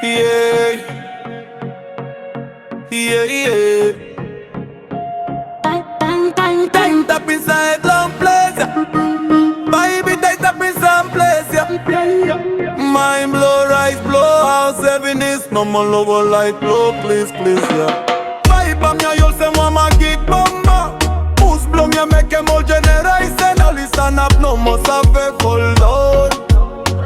Yeah, yeah, yeah. Tight up inside long place, yeah. Baby, tight up in some place, yeah. Mind blow, rise, blow, house heaviness. No more lover like blow, please, yeah. Vibe am ya, you'll say mama gig bomba. Boost blow me, make em all generation. All listen up, no more save fall down.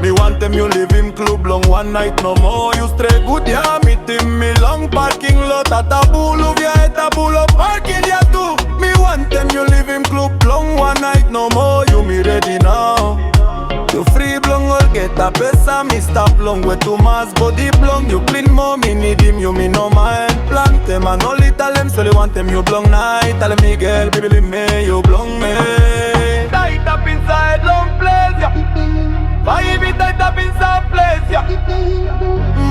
Me want them, you live in club long one night no more. You stray good, yeah, meet him me long parking lot at Tabu. Love ya at Tabu, love parking ya too. Me want them, you live in club long one night no more. You me ready now. You free blong, all get a pesa. Me stop long, way too mass body blong. You clean more, me need him, you me no mind. Plant them and only tell them, so they want them, you blong night. Tell me girl, baby, leave me, you blong me. Tight up inside long place, yeah. Vibe tight up in some place, yeah.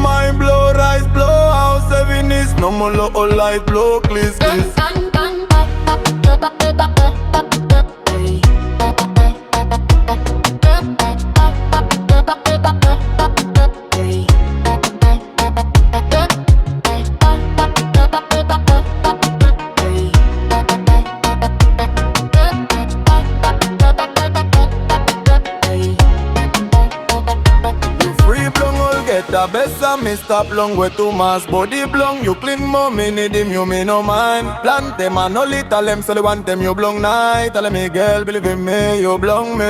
Mind blow, rise, blow, house heaviness. No more low light, blow, please. The best of me stop long way too mass body blong. You clean more, me need him, you me no mind. Plant them and only tell them, so they want them, you blong night. Tell me girl, believe in me, you blong me.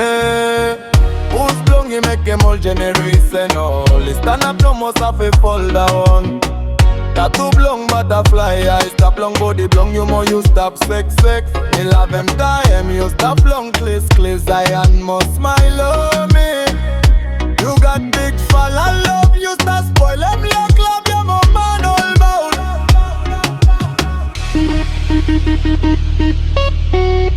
Who's blong, you make them all generation. All stand up, no more have a fall down. Tattoo blong, butterfly, I stop long body blong. You more, you stop sex. Me love them time, you stop long, cliss, I and must smile on me. You got big fall and love, you start spoil them like love, you're my man all bound.